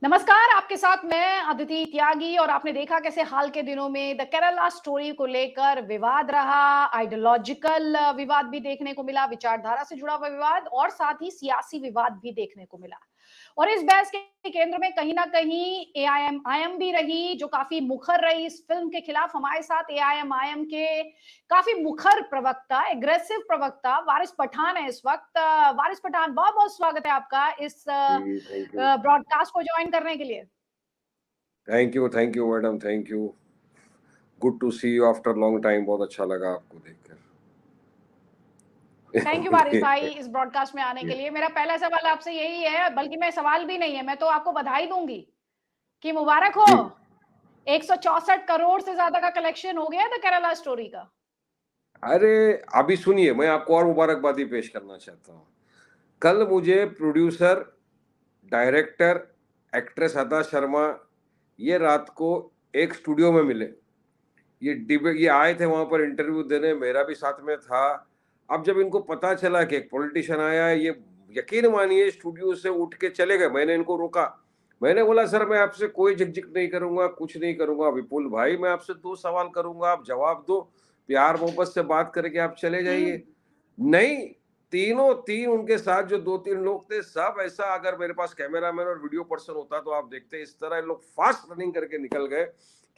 नमस्कार, आपके साथ मैं अदिति त्यागी और आपने देखा कैसे हाल के दिनों में द केरला स्टोरी को लेकर विवाद रहा, आइडियोलॉजिकल विवाद भी देखने को मिला, विचारधारा से जुड़ा हुआ विवाद और साथ ही सियासी विवाद भी देखने को मिला। और इस बहस के केंद्र में कहीं ना कहीं एआईएम भी रही, जो काफी मुखर रही इस फिल्म के खिलाफ। हमारे साथ एआईएम के काफी मुखर प्रवक्ता, एग्रेसिव प्रवक्ता वारिस पठान है इस वक्त। वारिस पठान, बहुत बहुत स्वागत है आपका इस जी, थैंक यू। ब्रॉडकास्ट को ज्वाइन करने के लिए। Thank you madam, thank you. Good to see you after long time. बहुत अच्छा लगा आपको देखकर। थैंक यू वारिस भाई इस ब्रॉडकास्ट में आने के लिए। मेरा पहला सवाल आपसे यही है, बल्कि मैं सवाल भी नहीं है, मैं तो आपको बधाई दूंगी कि मुबारक हो। 164 करोड़ से ज्यादा का कलेक्शन हो गया द केरला स्टोरी का। अरे अभी सुनिए, मैं आपको और मुबारकबादी पेश करना चाहता हूँ। कल मुझे प्रोड्यूसर, डायरेक्टर, एक्ट्रेस अदा शर्मा ये रात को एक स्टूडियो में मिले। ये आए थे वहां पर इंटरव्यू देने, मेरा भी साथ में था। अब जब इनको पता चला कि एक पॉलिटिशियन आया है, ये यकीन मानिए स्टूडियो से उठ के चले गए। मैंने इनको रोका, मैंने बोला सर मैं आपसे कोई झिकझिक नहीं करूंगा, कुछ नहीं करूंगा। विपुल भाई मैं आपसे 2 सवाल करूंगा, आप जवाब दो, प्यार मोहब्बत से बात करके आप चले जाइए। नहीं, तीनों तीन उनके साथ जो 2-3 लोग थे सब ऐसा, अगर मेरे पास कैमरामैन और वीडियो पर्सन होता तो आप देखते इस तरह लोग फास्ट रनिंग करके निकल गए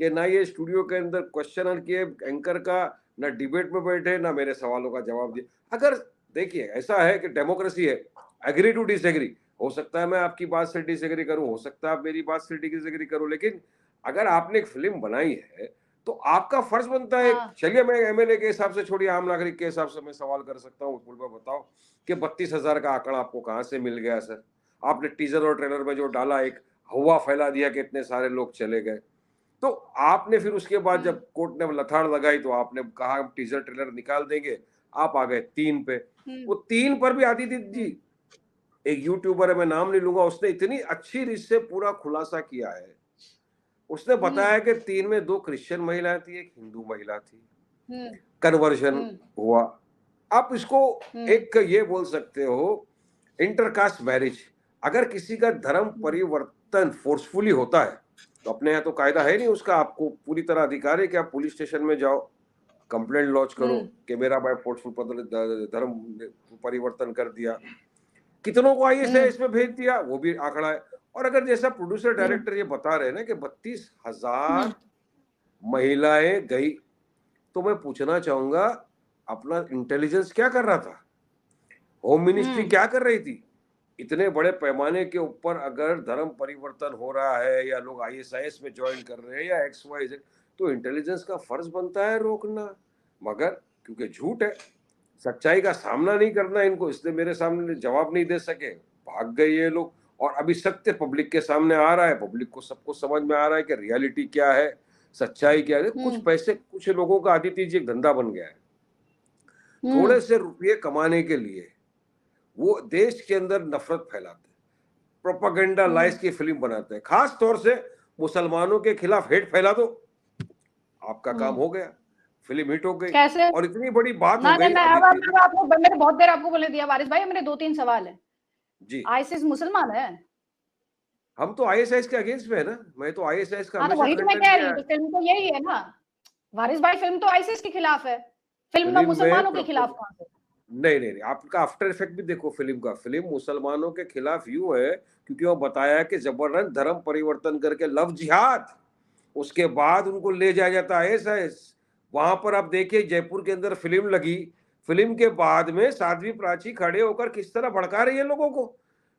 कि ना ये स्टूडियो के अंदर क्वेश्चन किए एंकर का, ना डिबेट में बैठे, ना मेरे सवालों का जवाब दिए। अगर देखिए ऐसा है कि डेमोक्रेसी है, एग्री टू डिसएग्री। हो सकता है मैं आपकी बात से डिसएग्री करूं, हो सकता है आप मेरी बात से डिसएग्री करो, लेकिन अगर आपने एक फिल्म बनाई है तो आपका फर्ज बनता है। हाँ। चलिए मैं एमएलए के हिसाब से छोड़िए, आम नागरिक के हिसाब से मैं सवाल कर सकता हूँ। विपुल भाई बताओ कि 32,000 का आंकड़ा आपको कहां से मिल गया सर? आपने टीजर और ट्रेलर में जो डाला, एक हवा फैला दिया कि इतने सारे लोग चले गए। तो आपने फिर उसके बाद जब कोर्ट ने लथाड़ लगाई तो आपने कहा हम टीजर ट्रेलर निकाल देंगे। आप आ गए 3 पे। वो 3 पर भी आदित्य जी, एक यूट्यूबर है, मैं नाम नहीं लूंगा, उसने इतनी अच्छी रीत से पूरा खुलासा किया है। उसने बताया कि 3 में 2 क्रिश्चियन महिलाएं थी, एक हिंदू महिला थी, कन्वर्जन हुआ। आप इसको एक ये बोल सकते हो इंटरकास्ट मैरिज। अगर किसी का धर्म परिवर्तन फोर्सफुली होता है तो अपने यहाँ तो कायदा है नहीं उसका, आपको पूरी तरह अधिकार है कि आप पुलिस स्टेशन में जाओ, कंप्लेंट लॉन्च करो कि मेरा भाई फोर्सफुल धर्म परिवर्तन कर दिया। कितनों को आईएसआईएस में भेज दिया, वो भी आंकड़ा है। और अगर जैसा प्रोड्यूसर डायरेक्टर ये बता रहे हैं ना कि 32,000 महिलाएं गई, तो मैं पूछना चाहूंगा अपना इंटेलिजेंस क्या कर रहा था, होम मिनिस्ट्री क्या कर रही थी? इतने बड़े पैमाने के ऊपर अगर धर्म परिवर्तन हो रहा है या लोग आईएसआईएस में ज्वाइन कर रहे हैं या एक्स वाई जेड, तो इंटेलिजेंस का फर्ज बनता है रोकना। मगर क्योंकि झूठ है, सच्चाई का सामना नहीं करना इनको, इसलिए मेरे सामने जवाब नहीं दे सके, भाग गए ये लोग। और अभी सत्य पब्लिक के सामने आ रहा है, पब्लिक को सबको समझ में आ रहा है कि रियलिटी क्या है, सच्चाई क्या है। कुछ पैसे कुछ लोगों का आदित्य जी एक धंधा बन गया है, थोड़े से रुपये कमाने के लिए वो देश के अंदर नफरत फैलाते हैं, प्रोपागेंडा लाइस की फिल्म बनाते हैं, खास तौर से मुसलमानों के खिलाफ हेट फैला दो, आपका काम हो गया, फिल्म हिट हो गई। कैसे? और इतनी बड़ी बात हो ना ना गई ना, अब आदित्य जी। आपको मैंने बहुत देर आपको बोले दिया वारिस भाई, मेरे 2-3 सवाल है। जी, आईसिस मुसलमान है? हम तो आईएसआईएस के अगेंस्ट में है ना, मैं तो आईएसआईएस का हाँ, तो हमेशा वही तो मैं कंटेंट कह रही किया हूँ, है। तो फिल्म तो यही है ना। वारिस भाई, फिल्म तो आईसिस के खिलाफ है, फिल्म में फिल्म में मुसलमानों के खिलाफ कहां से? नहीं, आपका आफ्टर इफेक्ट भी देखो फिल्म का। फिल्म मुसलमानों के खिलाफ यूं है क्योंकि वो बताया कि जबरदस्त धर्म परिवर्तन करके लव जिहाद, उसके बाद उनको ले जाया जाता है आईएसआईएस। वहां पर आप देखिए जयपुर के अंदर फिल्म लगी, फिल्म के बाद में साध्वी प्राची खड़े होकर किस तरह भड़का रही है लोगों को,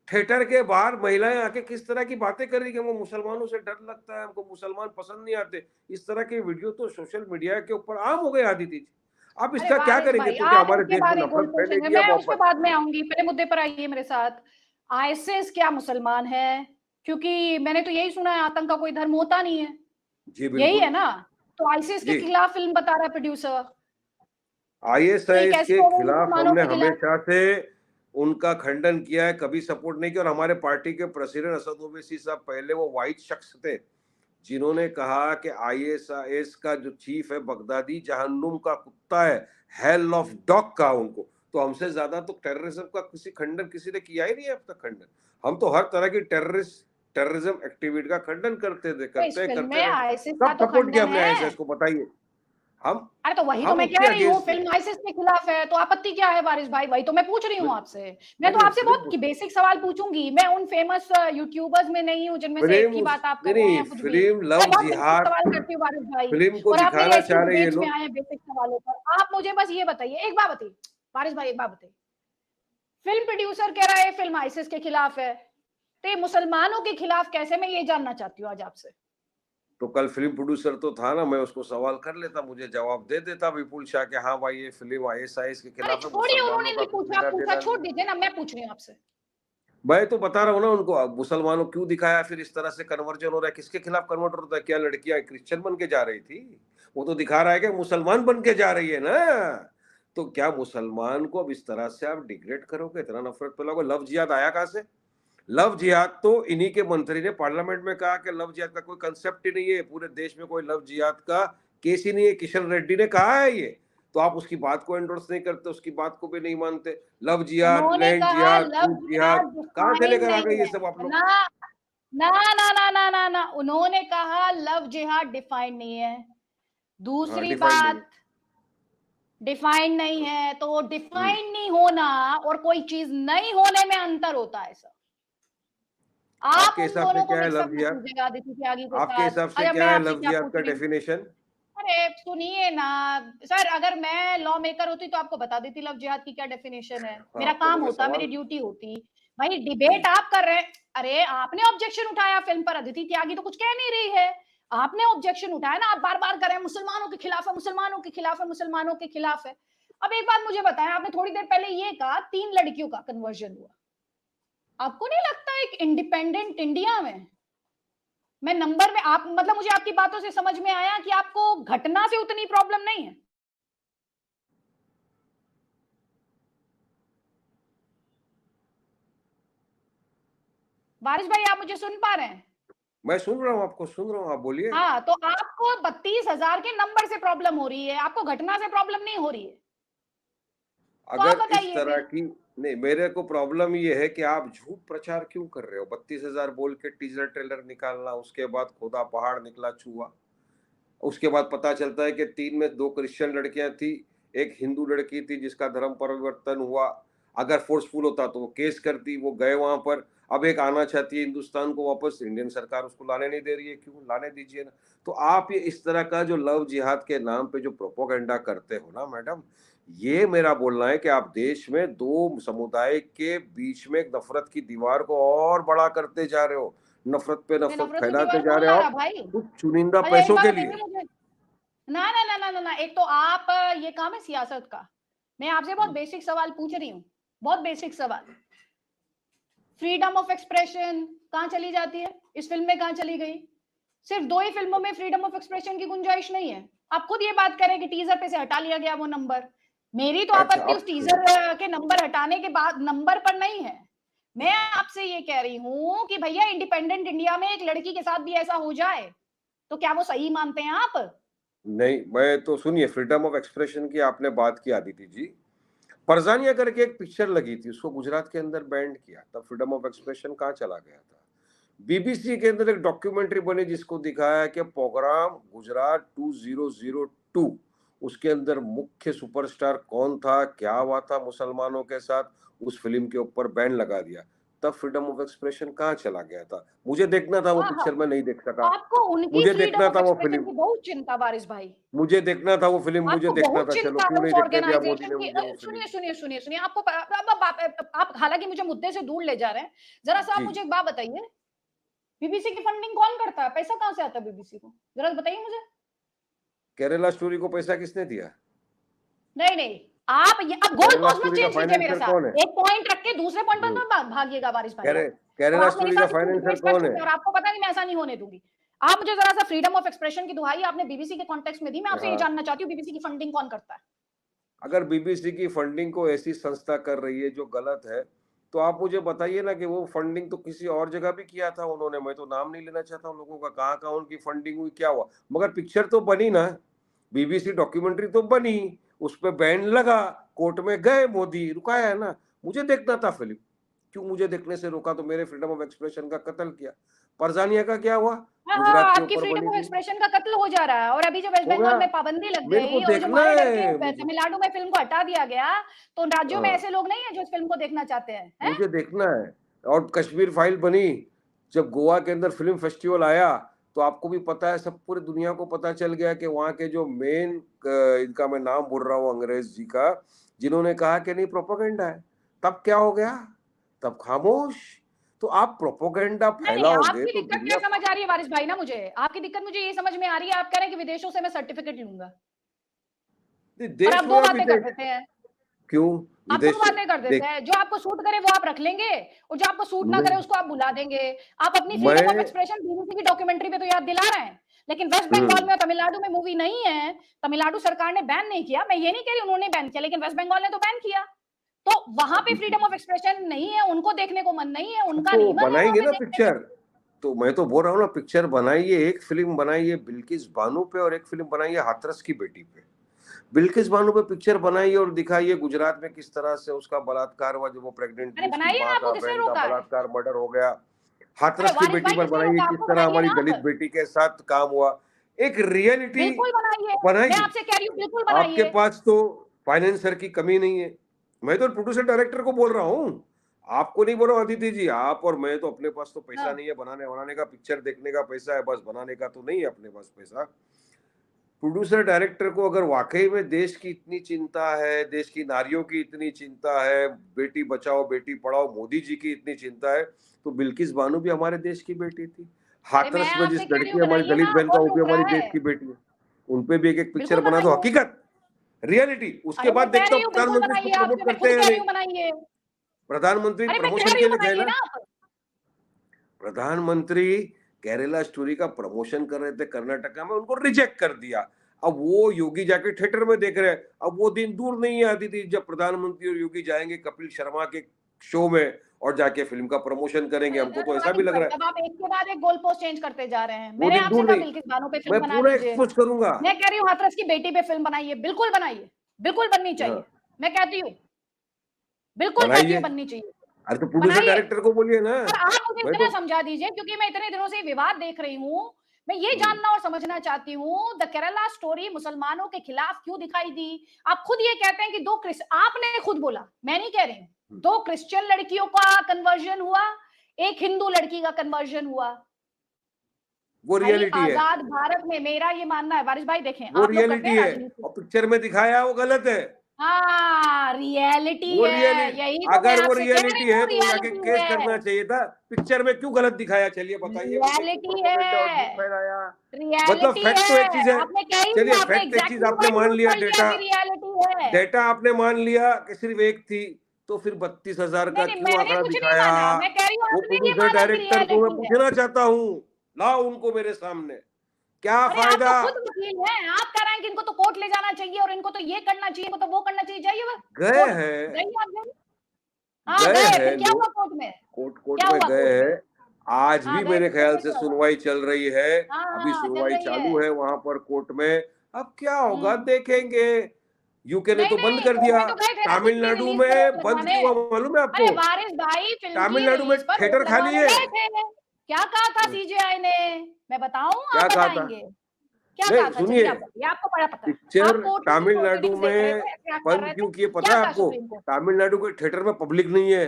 थिएटर के बाहर महिलाएं आके किस तरह की बातें कर रही है कि हमको मुसलमानों से डर लगता है, हमको मुसलमान पसंद नहीं आते। इस तरह के वीडियो तो सोशल मीडिया के ऊपर आम हो गए आदित्य जी। आप अरे इसका क्या वारिस करेंगे? भाई, क्योंकि आप हमारे इसके देश में बाद एक और नफरत पूछेंगे, फैलेगी या मैं उसके मोहब्बत? बाद में आऊंगी, पहले मुद्दे पर आइए मेरे साथ। आईएसआईएस क्या मुसलमान है? क्योंकि मैंने तो यही सुना है आतंक का कोई धर्म होता नहीं है, जी यही है बिल्कुल। ना? तो आईसीस के जी, खिलाफ फिल्म बता रहा है प्रोड्यूसर, तो ये आईएसआईएस कैसे के हो गई खिलाफ मुसलमानों हमने के खिलाफ? हमेशा से उनका खंडन किया है, कभी सपोर्ट नहीं किया। और हमारे पार्टी के प्रेसिडेंट असद ओवैसी साहब पहले वो वाइट शख्स थे जिन्होंने कहा कि आईएसआईएस का जो चीफ है बगदादी जहन्नुम का कुत्ता है, हेल ऑफ डॉग का उनको। तो हमसे ज्यादा तो टेररिज्म का किसी खंडन किसी ने किया ही नहीं है अब तक खंडन। हम तो हर तरह की टेररिस्ट टेररिज्म एक्टिविटी का खंडन करते थे, तो इस करते फिल्म करते में रहे। आईसिस का कब तो सपोर्ट किया खंडन हमने है। आईएसआईएस को, बताइए। हम अरे तो वही तो हम मैं कह उसके रही हूँ, अगेंस्ट थे। फिल्म आईसिस के खिलाफ है तो आपत्ति क्या है वारिस भाई? वही तो मैं पूछ रही हूँ आपसे। मैं नहीं तो नहीं, आपसे बहुत बेसिक सवाल पूछूंगी। मैं उन फेमस यूट्यूबर्स में नहीं हूँ जिनमें से एक फिल्म की उस बात आप कर नहीं रहे नहीं, हैं कुछ भी। फिल्म मैं लव बहुत बेसिक जिहाद सवाल करती हूँ वारिस भाई, फिल्म को और आप मेरी दिखाना ऐसी चाह रहे हैं ये डिबेट्स में लोग। आए हैं बेसिक सवालों पर। आप मुझे बस ये बताइए, एक बात बताइए वारिस भाई, एक बात बताइए। फिल्म प्रोड्यूसर कह रहा है फिल्म आईसिस के खिलाफ है, तो ये मुसलमानों के खिलाफ कैसे? मैं ये जानना चाहती हूँ आज आपसे। तो कल फिल्म प्रोड्यूसर तो था ना, मैं उसको सवाल कर लेता, मुझे जवाब दे देता विपुल शाह कि हाँ भाई ये फिल्म आईएसआईएस के अरे खिलाफ है, छोड़िए, मुसलमानों उन्होंने का नहीं कुछ पूछा, लेना पूछा देना छोड़ नहीं। दीजिए ना, मैं पूछ रही हूँ आपसे। मैं तो बता रहा हूँ ना उनको, मुसलमानों क्यों दिखाया, फिर इस तरह से कन्वर्जन हो रहा है, किसके खिलाफ कन्वर्ट होता है? क्या लड़कियां क्रिश्चियन बन के जा रही थी? वो तो दिखा रहा है कि मुसलमान बन के जा रही है ना। तो क्या मुसलमान को अब इस तरह से आप डिग्रेड करोगे, इतना नफरत फैलाओगे? लव जिहाद आया कहां से? लव जिहाद तो इन्हीं के मंत्री ने पार्लियामेंट में कहा कि लव जिहाद का कोई कंसेप्ट ही नहीं है, पूरे देश में कोई लव जिहाद का केस ही नहीं है। किशन रेड्डी ने कहा है ये। तो आप उसकी बात को एंडोर्स नहीं करते, उसकी बात को भी नहीं मानते। लव जिहाद, उन्होंने लैंड कहा जिहाद, लव फूड जिहाद जिहाद, कहां से डिफाइन लेकर आ गए नहीं ये है सब आप लोग? ना। ना ना ना ना ना ना, उन्होंने कहा लव जिहाद डिफाइन नहीं है। हाँ, दूसरी डिफाइंड नहीं है। बात, डिफाइन नहीं है तो डिफाइन नहीं होना और कोई चीज नहीं होने में अंतर होता है सर। आप आपके उन हिसाब से दोनों को क्या है मिक्सअप लव मत जिहाद? कीजिएगा आदित्य त्यागी के आपके साथ। हिसाब से अच्छा, मैं क्या है आपसे लव क्या जिहाद पूछ का रही हूँ। डेफिनेशन? अरे सुनिए ना सर, अगर मैं लॉ मेकर होती तो आपको बता देती लव जिहाद की क्या डेफिनेशन है। हाँ, मेरा तो काम मुझे होता, मेरी सवाल। ड्यूटी होती। भाई डिबेट जी। आप कर रहे हैं। अरे आपने ऑब्जेक्शन उठाया फिल्म पर, अदिति त्यागी तो कुछ कह नहीं रही है। आपने ऑब्जेक्शन उठाया ना, आप बार बार कर रहे हैं मुसलमानों के खिलाफ है, मुसलमानों के खिलाफ है, मुसलमानों के खिलाफ है। अब एक बात मुझे बताएं, आपने थोड़ी देर पहले ये कहा 3 लड़कियों का कन्वर्जन हुआ। आपको नहीं लगता एक इंडिपेंडेंट इंडिया में, मैं नंबर में आप मतलब मुझे आपकी बातों से समझ में आया कि आपको घटना से उतनी प्रॉब्लम नहीं है। वारिस भाई, आप मुझे सुन पा रहे हैं? मैं सुन रहा हूँ, आपको सुन रहा हूँ, आप बोलिए। हाँ, तो आपको 32,000 के नंबर से प्रॉब्लम हो रही है, आपको घटना से प्रॉब्लम नहीं हो रही है। तो आप अगर इस बताइए तरह फिर। की नहीं, मेरे को प्रॉब्लम ये है कि आप झूठ प्रचार क्यों कर रहे हो? 32,000 बोल के टीजर ट्रेलर निकालना, उसके बाद खुदा पहाड़ निकला चूहा, उसके बाद पता चलता है कि 3 में 2 क्रिश्चियन लड़कियां थी, एक हिंदू लड़की थी जिसका धर्म परिवर्तन हुआ। अगर फोर्सफुल होता तो वो केस करती, वो गए वहां पर। अब एक आना चाहती है हिंदुस्तान को वापस, इंडियन सरकार उसको लाने नहीं दे रही है, क्यों? लाने दीजिए ना। तो आप ये इस तरह का जो लव जिहाद के नाम पे जो प्रोपोगंडा करते हो ना मैडम, ये मेरा बोलना है कि आप देश में 2 समुदाय के बीच में एक नफरत की दीवार को और बड़ा करते जा रहे हो। नफरत पे ये नफरत नफरत की फैलाते दीवार जा कौन रहे ला हो रहा आप, भाई? कुछ चुनिंदा अच्छा एक पैसों बात के बताइए लिए। मुझे। ना ना ना ना ना ना, एक तो आप ये काम है सियासत का। मैं आपसे बहुत बेसिक सवाल पूछ रही हूँ, बहुत बेसिक सवाल। फ्रीडम ऑफ एक्सप्रेशन कहाँ चली जाती है? इस फिल्म में कहाँ चली गई? सिर्फ 2 ही फिल्मों में फ्रीडम ऑफ एक्सप्रेशन की गुंजाइश नहीं है। आप खुद ये बात करें कि टीजर पे से हटा लिया गया वो नंबर। मेरी तो अच्छा, आपत्ति अब उस टीजर के नंबर हटाने के बाद नंबर पर नहीं है। मैं आपसे ये कह रही हूं कि भैया इंडिपेंडेंट इंडिया में एक लड़की के साथ भी ऐसा हो जाए तो क्या वो सही मानते हैं आप? नहीं, मैं तो सुनिए, फ्रीडम ऑफ एक्सप्रेशन की आपने बात की आदिति जी। फरजानिया करके एक पिक्चर लगी थी, उसको गुजरात के अंदर बैंड किया, तब फ्रीडम ऑफ एक्सप्रेशन कहाँ चला गया था? बीबीसी के अंदर एक डॉक्यूमेंट्री बनी जिसको दिखाया कि प्रोग्राम गुजरात 2002, उसके अंदर मुख्य सुपरस्टार कौन था, क्या हुआ था मुसलमानों के साथ, उस फिल्म के ऊपर बैन लगा दिया। तब फ्रीडम ऑफ एक्सप्रेशन कहाँ चला गया था? मुझे देखना था वो हाँ हाँ, पिक्चर, मैं नहीं देख सका। आपको उनकी मुझे फ्रीडम देखना ऑफ था वो एक्सप्रेशन फिल्म, की बहुत चिंता वारिस भाई। मुझे देखना था वो फिल्म, मुझे आपको देखना बहुत था, चलो चिंता है क्यों उस नहीं देखने दिया मोदी ऑर्गेनाइजेशन ने की। मुझे वो सुनिए फिल्म। सुनिए सुनिए सुनिए, आपको आप हालांकि मुझे मुद्दे से दूर ले जा रहे हैं। जरा सा आप जी। मुझे एक बात बताइए, बीबीसी की फंडिंग कौन करता है? पैसा कहाँ से आता है बीबीसी को? जरा बताइए मुझे। केरला स्टोरी को पैसा किसने दिया? नहीं नहीं, आप ये अब गोल केरला पोस्ट मत स्टोरी का चेंज कीजिए मेरे फाइनेंसर कौन है? साथ। एक पॉइंट रख के दूसरे पॉइंट पर हम्म। मत भागिएगा वारिस भाई। केरे अब केरला आप मेरे स्टोरी का साथ इतनी फाइनेंसर डिबेट्स कर कौन चुके है? हैं और आपको पता नहीं मैं ऐसा नहीं होने दूंगी। आप मुझे जरा सा फ्रीडम ऑफ एक्सप्रेशन की दुहाई आपने बीबीसी के कॉन्टेक्स्ट में दी। मैं आपसे ये हाँ, जानना चाहती हूँ बीबीसी की फंडिंग कौन करता है? अगर बीबीसी की फंडिंग को ऐसी संस्था कर रही है जो गलत है, तो आप मुझे बताइए ना कि वो फंडिंग तो किसी और जगह भी किया था उन्होंने। मैं तो नाम नहीं लेना चाहता उन लोगों का, कहाँ कहाँ उनकी फंडिंग हुई, क्या हुआ, मगर पिक्चर तो बनी ना, बीबीसी डॉक्यूमेंट्री तो बनी, उस पर बैन लगा, कोर्ट में गए, मोदी रुकाया है ना। मुझे देखना था फिल्म, क्यों मुझे देखने से रोका? तो मेरे फ्रीडम ऑफ एक्सप्रेशन का कत्ल किया। परजानिया का क्या हुआ? हाँ, गुजरात के आपकी ऊपर फ्रीडम बनी ऑफ थी। एक्सप्रेशन का कत्ल हो जा रहा है और अभी जो वेस्ट हो गया। बंगाल में पाबंदी लग मेरे को गई और जो देखना मारे डर है के मुझे। तमिलनाडु में फ़िल्म को हटा दिया गया, तो उन राज्यों में हाँ, ऐसे लोग नहीं हैं जो इस फ़िल्म को देखना चाहते हैं, हैं? मुझे देखना है। और कश्मीर फाइल बनी, जब गोवा के अंदर फ़िल्म फेस्टिवल आया, तो आपको भी पता है, सब पूरी दुनिया को पता चल गया कि वहाँ के जो मेन इनका मैं नाम भूल रहा हूँ अंग्रेज़ जी का, जिन्होंने कहा कि नहीं प्रोपेगेंडा है। तब क्या हो गया? तब खामोश। तो आप प्रोपेगेंडा नहीं, फैलाओगे आपकी तो दिक्कत क्या दुनिया समझ आ रही है वारिस भाई ना मुझे? आपकी दिक्कत मुझे ये समझ में आ रही है, आप कह रहे हैं कि विदेशों से मैं सर्टिफ़िकेट लूँगा और आप देश 2 में बातें कर विदेश देते हैं। क्यों? आप 2 विदेश से बातें कर देते देख हैं, जो आपको सूट करे वो आप रख लेंगे और जो आपको सूट ना करे नहीं, उसको आप भुला देंगे। आप अपनी फ्रीडम ऑफ मैं एक्सप्रेशन बीबीसी की डॉक्यूमेंट्री पे तो याद दिला रहे हैं, लेकिन वेस्ट बंगाल हुँ। में और तमिलनाडु में मूवी नहीं है, तमिलनाडु सरकार ने बैन नहीं किया, मैं ये नहीं कह रही उन्होंने बैन किया, लेकिन वेस्ट बंगाल ने तो बैन किया। तो वहाँ पे अभी फ्रीडम ऑफ एक्सप्रेशन नहीं है, उनको देखने को मन नहीं है, उनका तो नहीं मन है वहाँ बनाएँगे पे ना देखने का। पिक्चर। तो मैं तो बोल रहा हूँ ना, पिक्चर बनाइए, एक फ़िल्म बनाइए बिल्किस बानो पे और एक फ़िल्म बनाइए हाथरस की बेटी पे। बिल्किस बानो पे पिक्चर बनाइए और दिखाइए गुजरात में किस तरह से उसका बलात्कार हुआ, जब वो प्रेग्नेंट थी, अरे उसकी बनाइए ना, माँ आपको का, किसने बहन का रोका है? बलात्कार, मर्डर हो गया। अरे हाथरस की वारिस बेटी भाई पर किसने बनाइए, रोका? किस आपको तरह बनाइए हमारी ना दलित आप। बेटी के साथ काम हुआ। एक रियलिटी बिल्कुल बनाइए, मैं बनाइए। आपसे कह रही हूँ बिल्कुल आपके बनाइए। पास तो फाइनेंसर की कमी नहीं है। मैं तो प्रोड्यूसर डायरेक्टर को बोल रहा हूँ। आपको नहीं बोल रहा हूँ अदिति जी, आप और मैं तो अपने पास तो पैसा हाँ। नहीं है बनाने-वनाने का, पिक्चर देखने का पैसा है, बस बनाने का तो नहीं है अपने पास पैसा। प्रोड्यूसर डायरेक्टर को अगर वाक़ई में देश की इतनी चिंता है, देश की नारियों की इतनी चिंता है, बेटी बचाओ, बेटी पढ़ाओ, मोदी जी की इतनी चिंता है, तो बिल्किस बानो भी हमारे देश की बेटी थी। अरे मैं हाथरस में जिस आपसे कह रही लड़की हूँ हमारी बनाइए दलित ना, बहन का, कौन वो भी रोक हमारी रहा देश है? की बेटी है। उन पे भी एक-एक पिक्चर बिल्कुल बना दो, बनाइए। हकीकत, रियलिटी। उसके अरे मैं बाद कह देखता रही हूँ हूँ बिल्कुल प्रधानमंत्री इसको बनाइए, प्रमोट आपसे मैं करते खुद हैं कह या रही नहीं। हूँ बनाइए। प्रधानमंत्री अरे मैं कह प्रमोशन रही के हूँ लिए गए बनाइए ना। ना आप। प्रधानमंत्री केरला स्टोरी का प्रमोशन कर रहे थे कर्नाटका में, उनको रिजेक्ट कर दिया। अब वो योगी जाके थिएटर में देख रहे हैं। अब वो दिन दूर नहीं आती थी जब प्रधानमंत्री और योगी जाएंगे कपिल शर्मा के शो में और जाके फिल्म का प्रमोशन करेंगे। हमको तो अरे ऐसा भी वारिस लग भाई, रहा है। अब आप एक के बाद एक गोल पोस्ट चेंज करते जा रहे हैं। वो मैंने दिन आपसे दूर कहा नहीं, बिल्किस बानो पे मैं फिल्म बना पूरा लीजिए। एक्सपोज करूंगा। मैं कह रही हूँ हाथरस की बेटी पे फिल्म बनाइए, बिल्कुल बनाइए। बिल्कुल बननी हाँ, चाहिए। मैं कहती हूँ, बिल्कुल कहती बनाइए। हूँ बननी चाहिए। अरे तो प्रोड्यूसर बनाइए। डायरेक्टर को बोलिए ना। और आप मुझे मैं इतना तो समझा दीजिए क्योंकि मैं इतने दिनों से विवाद देख रही हूँ। मैं ये हम्म, जानना और समझना चाहती हूँ द केरला स्टोरी मुसलमानों के खिलाफ क्यों दिखाई दी? आप खुद ये कहते हैं कि 2 क्रिस आपने खुद बोला, मैं नहीं कह रही हूँ। हम्म, 2 क्रिश्चियन लड़कियों का कन्वर्जन हुआ, 1 हिंदू लड़की का कन्वर्जन हुआ। वो भाई रियलिटी है। आजाद भारत में मेरा ये मानना है वारिस भाई देखें, वो आप लोग करते रियलिटी हैं है। राजनीति। और पिक्चर में दिखाया वो गलत है। हाँ, रियलिटी वो है। रियलिटी, यही तो मैं अगर वो आपसे कह रही रियलिटी हूँ है तो जाके रियलिटी केस है। करना चाहिए था। पिक्चर में क्यों गलत दिखाया? चलिए बताइए मुझे, क्यों रियलिटी प्रोपेगेंडा और झूठ है। फैलाया? मतलब रियलिटी फैक्ट तो एक है। चीज है। आपने कह ही चलिए दिया, आपने फैक्ट एक चीज एग्ज़ैक्टली आपने वर्ड मान यूज़ लिया, कर लिया डेटा कि रियलिटी है। डेटा आपने मान लिया कि सिर्फ एक थी, तो फिर 32,000 नहीं, का नहीं, क्यों मैंने आंकड़ा कुछ नहीं दिखाया? माना। मैं कह रही हूँ वो आपने ये प्रोड्यूसर माना कि डायरेक्टर को मैं रियलिटी है। पूछना चाहता हूँ, लाओ उनको मेरे सामने। क्या अरे आप फायदा? तो खुद वकील हैं। आप कह रहे हैं कि इनको तो कोर्ट ले जाना चाहिए और इनको तो ये करना चाहिए, इनको तो वो करना चाहिए। जाइए बस गए कोर्ट। हैं, जाइए आप जाइए। हाँ, गए गए। फिर हैं क्या हुआ लोग, कोर्ट में? कोर्ट क्या में हुआ गए कोर्ट में? हैं। आज हाँ, भी गए मेरे थे कोर्ट ख्याल में से क्या हुआ? सुनवाई चल रही है। हाँ, अभी हाँ, चल सुनवाई रही है। चालू है वहां पर कोर्ट में। अब क्या होगा हुँ। देखेंगे। यूके ने नहीं, तो बंद नहीं, कर कोर्ट दिया। में तो गए थे ना फिल्म की तमिलनाडु रिलीज़ पे रोक में बंद लगवाने। क्यों हुआ मालूम है अरे आपको? वारिस भाई फिल्म की तमिलनाडु में रिलीज पर रोक थिएटर खाली लगवाने है। गए थे। क्या कहा था सीजेआई ने? मैं बताऊं क्या आप कहा था? बताएंगे? क्या कहा नहीं था? चलिए सुनिए, आप बताइए, आपको बड़ा पता है। पिक्चर आप कोर्ट रूम में तमिलनाडु प्रोसीडिंग्स देख रहे में थे, ट्रैक कर बंद रहे क्यों थे। किए पता क्या है कहा आपको? Supreme court? तमिलनाडु के थिएटर में पब्लिक नहीं है,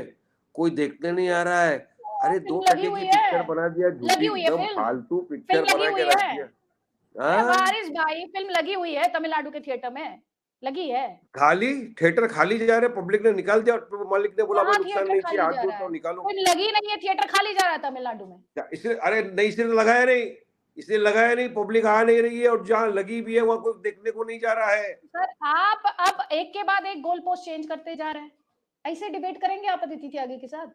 कोई देखने नहीं आ रहा है। अरे फिल्म 2 लगी टके की हुई पिक्चर है। बना दिया, झूठी लगी हुई है एकदम फिल्म। फालतू पिक्चर फिल्म लगी बना हुई के रख है। दिया। अरे हाँ, वारिस भाई फिल्म लगी हुई है तमिलनाडु के थिएटर में। लगी है। खाली थिएटर खाली जा रहे, पब्लिक ने निकाल दिया और मालिक ने बोला भाई कहाँ नुकसान थिएटर नहीं चाहिए, खाली हाथ जा रहा जोड़ता है? हूँ निकालो। फिल्म लगी नहीं है, थिएटर खाली जा रहा है तमिलनाडु में। क्या इसलिए? अरे नहीं, इसलिए लगाया नहीं, इसलिए लगाया नहीं, पब्लिक आ नहीं रही है और जहाँ लगी भी है वहां कोई देखने को नहीं जा रहा है। सर आप अब एक के बाद एक गोल पोस्ट चेंज करते जा रहे हैं। ऐसे डिबेट करेंगे आप अदिति त्यागी के साथ?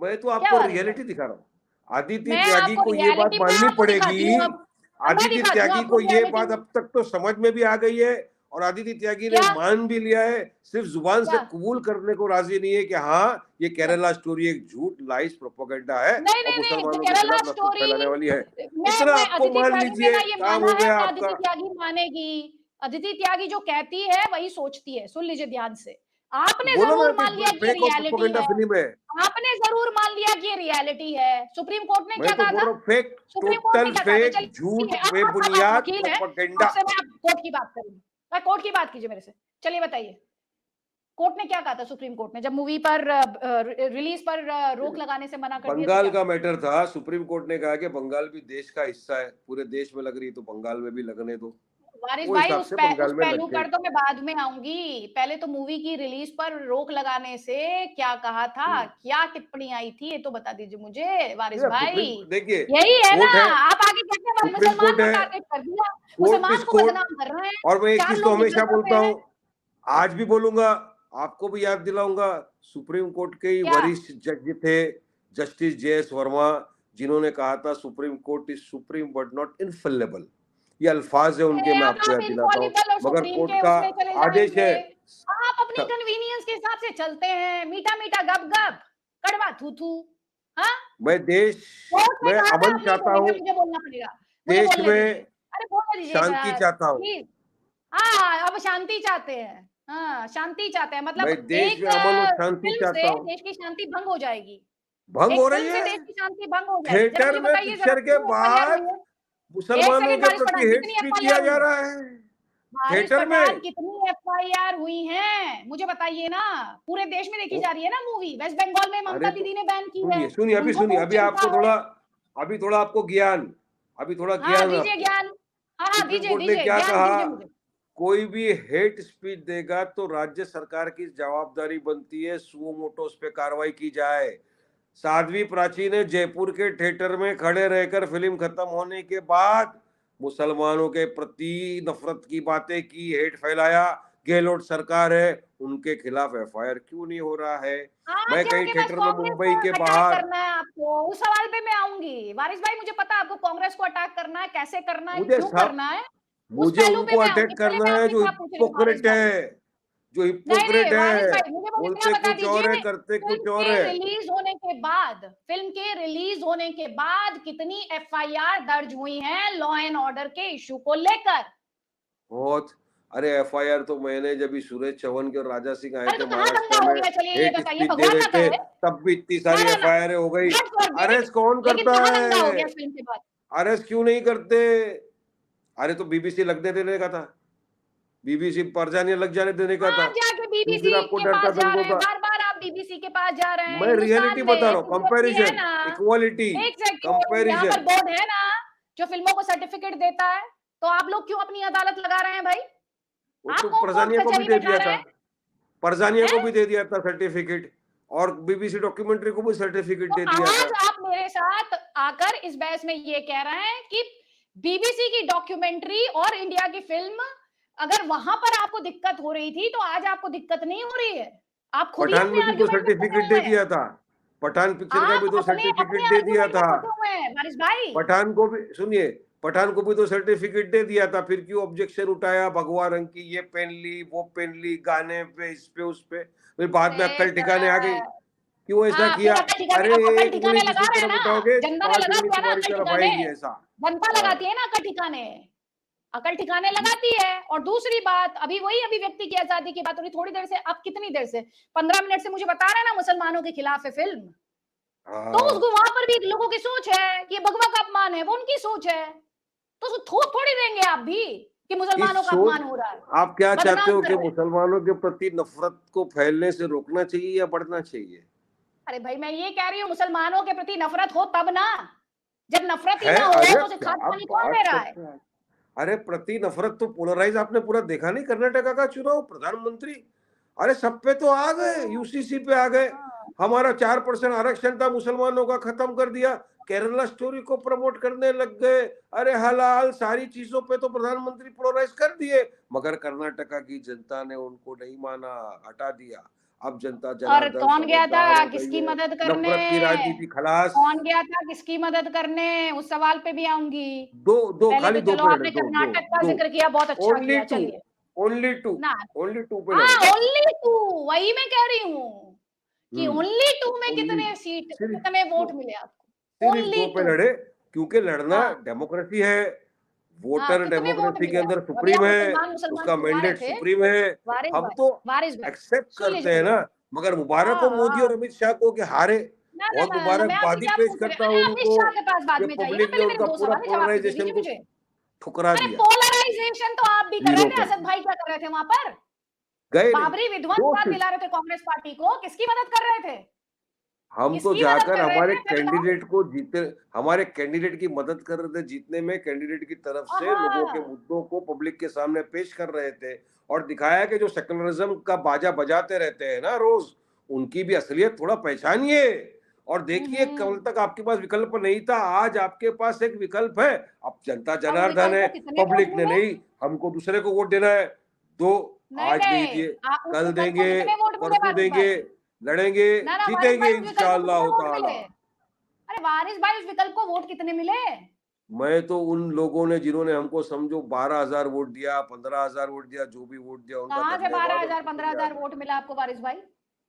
मैं तो क्या आपको वारिस भाई? रियलिटी दिखा रहा हूँ। आदित्य मैं त्यागी आपको को ये बात रियलिटी मैं माननी आपको पड़ेगी। दिखाती हूँ अब। मैं आदित्य दिखाती हूँ त्यागी आपको को ये रियलिटी। बात अब तक तो समझ में भी आ गई है और आदित्य त्यागी ने क्या? मान भी लिया है, सिर्फ जुबान से क्या? कबूल करने को राजी नहीं है कि हाँ, ये क्या? केरला स्टोरी एक झूठ लाइस प्रोपेगेंडा है नहीं, और नहीं, नहीं, द मुसलमानों के केरला खिलाफ नफरत स्टोरी फैलाने वाली है। इतना मैं आपको अदिति मान त्यागी ने लीजिए, ना ये काम माना हो है गया ना आपका। अदिति त्यागी मानेगी। अदिति त्यागी जो कहती है वही सोचती है। सुन लीजिए ध्यान से। आपने बोला जरूर ना मान लिया कि कि ये फेक और रियलिटी प्रोपेगेंडा है, फिल्म है। आपने जरूर मान लिया कि ये रियलिटी है। सुप्रीम कोर्ट ने मैं क्या तो कहा बोल था? रहा हूँ फेक, सुप्रीम कोर्ट ने टोटल क्या कहा था? फेक, झूठ, चलिए आप बेबुनियाद वकील हैं, प्रोपेगेंडा। आपसे मैं अब कोर्ट की बात करूंगी। मैं कोर्ट की बात कीजिए मेरे से। चलिए बताइए, कोर्ट ने क्या कहा था? सुप्रीम कोर्ट ने जब मूवी पर रिलीज पर रोक लगाने से मना कर दिया तो बंगाल क्या का कहा? मैटर था, सुप्रीम कोर्ट ने कहा कि बंगाल भी देश का हिस्सा है, पूरे देश में लग रही है तो बंगाल में भी लगने दो। वारिस वो भाई हिसाब से उस बंगाल में पहलू लग गई। पर तो मैं बाद में आऊंगी। पहले तो मूवी की रिलीज पर रोक लगाने से क्या कहा था, हम्म। क्या टिप्पणी आई थी, ये तो बता दीजिए मुझे वारिस ये भाई। सुप्रीम देखिए, यही है ना, कोर्ट है, आप आगे कहते हैं सुप्रीम मुसलमान कोर्ट को है, टारगेट कर दिया, कोर्ट मुसलमान इज को कोर्ट। बदनाम कर रहे हैं। और मैं एक 4 चीज तो लोग हमेशा हिजरत बोलता होते हूँ, हैं। आज भी बोलूंगा, आपको भी याद दिलाऊंगा, सुप्रीम कोर्ट के ही क्या? वरिष्ठ जज थे जस्टिस JS वर्मा, जिन्होंने कहा था supreme court is supreme but not infallible. ये अल्फाज है उनके, अरे मैं अब आपको आप याद दिलाता हूँ। इनफॉलिबल और मगर सुप्रीम कोर्ट के का उसमें चले आदेश जाएंगे। है। आप अपनी कन्वीनियंस के हिसाब से चलते हैं, मीठा मीठा गप गप, कड़वा थू थू। हाँ, मैं देश कोर्ट ने में कहा था अमन आप नहीं चाहता बोलेंगे, हूँ, मुझे बोलना पड़ेगा, मुझे देश बोलने दीजिए। में अरे बोलने दीजिए शांति चाहता हूँ, प्लीज। हाँ, अब शांति चाहते हैं। हाँ, शांति चाहते हैं, मैं मतलब देश एक में अमन और शांति फिल्म चाहता से हूँ। देश की शांति भंग हो जाएगी। भंग एक हो रही फिल्म से है। देश की शांति भंग हो जाएगी। जरा थिएटर मुझे में बताइए, जरा पिक्चर के क्यों एफआईआर हुई बाद है? एक मुसलमानों सेकंड के वारिस प्रति पठान, हेट कितनी स्पीच किया एफआईआर जा हुई है? रहा है वारिस थिएटर पठान, में। कितनी एफआईआर हुई हैं? मुझे बताइए ना। पूरे देश में देखी ओ, जा रही है ना मूवी। वेस्ट बंगाल में अरे ममता तो दीदी ने बैन की है। सुनिए सुनिए, अभी उनको सुनिए, बहुत अभी चिंता आपको है। थोड़ा, अभी थोड़ा आपको ज्ञान, अभी थोड़ा हाँ, ज्ञान दीजिए आपको। ज्ञान। हाँ, हाँ, सुप्रीम दीजिए, कोर्ट ने दीजिए, क्या ज्ञान कहा, दीजिए मुझे। कोई भी हेट स्पीच देगा तो राज्य सरकार की जवाबदारी बनती है, सुओ मोटो उस पे कार्रवाई की जाए। साध्वी प्राची ने जयपुर के थिएटर में खड़े रहकर फिल्म खत्म होने के बाद मुसलमानों के प्रति नफरत की बातें की, हेट फैलाया। गहलोत सरकार है, उनके खिलाफ FIR क्यों नहीं हो रहा है? आज मैं कई जाके बस थिएटर में कांग्रेस को मुंबई के अटैक बाहर, करना है आपको। उस सवाल पे मैं आऊंगी। वारिस भाई, मुझे पता है आपको कांग्रेस को अटैक करना है, कैसे करना है, मुझे क्यों सब, करना है। उस मुझे पहलू पे उनको मैं आऊंगी। अटैक पहले करना मैं है अपनी जो बात पूछ रही हूँ वारिस हिपोक्रेट भाई। है, जो नहीं, नहीं, हिपोक्रेट वारिस है, भाई, मुझे वो इतना बोलते बता कुछ और है, दीजिए, करते फिल्म कुछ और के है। रिलीज होने के बाद, फिल्म के रिलीज होने के बाद कितनी एफआईआर दर्ज हुई हैं लॉ एंड ऑर्डर के इश्यू को लेकर? बहुत। अरे FIR तो मैंने जब भी सुरेश चौहान के और राजा सिंह आए अरे थे तो कहाँ महाराष्ट्र दंगा हो में, गया? चलिए ये हेट बताइए, स्पीच दे भगवान रहे ना थे, करे। तब भी इतनी ना, सारी ना, ना, FIR हो गई। God forbid. अरेस्ट कौन लेकिन करता कहाँ दंगा हो है? गया फिल्म के बाद? अरेस्ट क्यों नहीं करते? अरे तो BBC लगने देने का था, BBC परजाने लग जाने देने का था। आप जाके क्यों फिर बीबीसी आपको के डर था पास जा दंगों रहे हैं, का? बार-बार आप बीबीसी के पास जा रहे हैं। मैं रियलिटी हिंदुस्तान में बता रहा हूँ, सीबीएसई है कंपैरिजन, ना, इक्वालिटी, एक सेकंड, यहाँ पर कंपैरिजन। बोर्ड है ना, जो फिल्मों को सर्टिफिकेट देता है, तो आप लोग क्यों अपनी अदालत लगा रहे हैं भाई? वो आप तो कौन कोर्ट परजानिया को भी कचहरी दे बैठा दिया रहे था, हैं? परजानिया को हैं? भी दे दिया था सर्टिफिकेट, और BBC डॉक्यूमेंट्री को भी सर्टिफिकेट तो दे दिया आज था। आप मेरे साथ आकर इस बहस में ये कह रहे हैं कि बीबीसी की डॉक्यूमेंट्री और इंडिया की फिल्म, अगर वहां पर आपको दिक्कत हो रही थी, तो आज आपको दिक्कत नहीं हो रही है। आप खुद ही पठान अपने में भी तो आर्गुमेंट में फंसे सर्टिफिकेट दे हुए हैं। दिया था, पठान पिक्चर का आप भी तो अपने अपने सर्टिफिकेट दे दिया आर्गुमेंट में था। फंसे हुए हैं वारिस भाई। पठान को भी सुनिए, पठान को भी तो सर्टिफिकेट दे दिया था, फिर क्यों ऑब्जेक्शन उठाया? भगवा रंग की ये पहन ली, वो पहन ली, गाने पे, इस पे, उस पे, फिर बाद में अरे अक्कल ठिकाने आ गई। क्यों ऐसा हाँ, फिर किया? अकल ठिकाने, अरे अब अकल एक उंगली ठिकाने लगा किसी रहे हैं तरफ ना, उठाओगे, जनता ने 5 लगा उंगली दिया ना तुम्हारी अकल तरफ ठिकाने। आएगी, ऐसा। जनता हाँ। लगाती है ना अकल ठिकाने, अकल ठिकाने लगाती है। और दूसरी बात, अभी वही अभिव्यक्ति की आजादी की बात हो रही थोड़ी देर से, अब कितनी देर से, 15 मिनट से मुझे बता रहे हैं ना मुसलमानों के खिलाफ है फिल्म। तो हाँ। उसको वहां पर भी लोगों की सोच है कि भगवा का अपमान है, वो उनकी सोच है। तो उसको थोप थोड़ी देंगे आप भी कि इस मुसलमानों का सोच, अपमान हो रहा है, आप क्या चाहते बदनाम हो कर कि रहे हैं। मुसलमानों के प्रति नफरत को फैलने से रोकना चाहिए या बढ़ना चाहिए? अरे भाई, मैं ये कह रही हूँ, मुसलमानों के प्रति नफरत हो तब ना। जब नफरत ही है, ना हो अरे तो उसे क्या खाद पानी कौन बात दे रहा है? करते हैं। अरे प्रति नफरत तो पोलराइज आपने पूरा देखा नहीं, कर्नाटका का चुनाव, प्रधानमंत्री, अरे सब पे तो आ गए, UCC पे आ गए। हाँ। हमारा 4% आरक्षण था मुसलमानों का, खत्म कर दिया। केरला स्टोरी को प्रमोट करने लग गए। अरे हलाल सारी चीजों पे तो प्रधानमंत्री पोलराइज कर दिए, मगर कर्नाटका की जनता ने उनको नहीं माना, हटा दिया। अब जनता और जनार्दन कौन गया था समझदार हो गई किसकी है, मदद करने? नफरत की राजनीति खलास। कौन गया था किसकी मदद करने? उस सवाल पे भी आऊंगी। दो दो पहले खाली तो दो चलो पे लड़े, आपने दो दो कर्नाटक का दो, जिक्र किया, बहुत अच्छा ओनली किया। टू, चलिए ओनली टू, ना, ओनली टू पे हाँ, लड़े। ओनली टू, वही मैं कह रही हूँ कि हम्म। ओनली टू में ओनली, कितने सीट, सिर्फ कितने दो, वोट मिले आपको? सिर्फ ओनली दो पे टू। लड़े, क्योंकि लड़ना हाँ, डेमोक्रेसी है। वोटर कितने वोट डेमोक्रेसी के मिले अंदर आपको? अभी सुप्रीम आप है, मुसलमान मुसलमान उसका चिल्ला रहे मैंडेट थे। सुप्रीम है, हम तो वारिस भाई एक्सेप्ट सुन लीजिए करते हैं मेरी ना। बात। मगर मुबारक हो मोदी और हाँ, अमित शाह को कि हारे। ना ना बहुत ना ना, मैं आपसे मुबारकबादी क्या पेश पूछ रही करता हूँ? हूँ अरे अमित उनको शाह के पास बाद कि में जाइए ना, पब्लिक ने पहले मेरे उनका 2 पूरा सवाल है जवाब तो दे पोलराइजेशन दीजिए को मुझे। ठुकरा अरे दिया। पोलराइजेशन तो आप भी कर रहे जीरो थे, पे असद भाई क्या कर रहे थे वहां पर? गए नहीं। बाबरी दो विध्वंसवाद सीट दिला रहे थे कांग्रेस पार्टी को, किसकी मदद कर रहे थे? हम तो किसकी मदद जाकर कर रहे हमारे थे, मैं बताऊं? कैंडिडेट को जीते, हमारे कैंडिडेट की मदद कर रहे थे जीतने में। कैंडिडेट की तरफ से लोगों के हाँ, मुद्दों को पब्लिक के सामने पेश कर रहे थे और दिखाया कि जो सेकुलरिज्म का बाजा बजाते रहते हैं ना रोज, उनकी भी असलियत थोड़ा पहचानिए। और देखिए, कल तक आपके पास विकल्प नहीं था, आज आपके पास एक विकल्प है। अब जनता अब जनार्दन विकल्प है, को कितने वोट पब्लिक ने मिले? नहीं, हमको दूसरे को वोट देना है। दो नहीं आज नहीं नहीं, दिए, उस कल विकल्प को देंगे, कितने वोट मिले परसों वारिस देंगे, भाई? लड़ेंगे, ना ना वारिस जीतेंगे भाई, उस विकल्प को इंशाअल्लाह कितने वोट ताला। मिले? अरे वारिस भाई, उस विकल्प को वोट कितने मिले? मैं तो उन लोगों ने जिन्होंने हमको समझो 12,000 वोट दिया, 15,000 वोट दिया, जो भी वोट दिया उनका कहाँ से धन्यवाद और 12,000 शुक्रिया 15,000 अदा वोट करता मिला आपको वारिस भाई? हूं।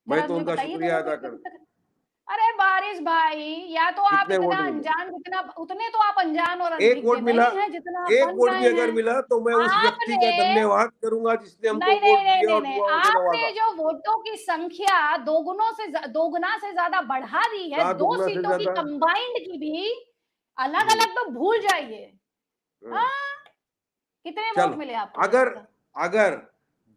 मैं जरा तो मुझे उनका बताइए शुक्रिया दोनों को अदा एक एक करता हूँ। तक। अरे वारिस भाई, या तो आप कितने इतना वोट मिले? अनजान, जितना उतने तो आप अनजान और एक अनभिज्ञ वोट मिला। नहीं है जितना आप एक बन वोट भी रहे अगर हैं। मिला तो मैं उस व्यक्ति का आपने धन्यवाद करूंगा जिसने हमको नहीं नहीं वोट नहीं दिया नहीं और नहीं, दुआओं से आपने नवाजा। जो वोटों की संख्या दोगुना से ज्यादा बढ़ा दी है, कहा 2 दुगना से सीटों की ज्यादा। कंबाइंड की भी, अलग हम्म, अलग तो भूल जाइए। हम्म। हाँ, कितने वोट चलो, मिले आपको वैसे अगर बता? अगर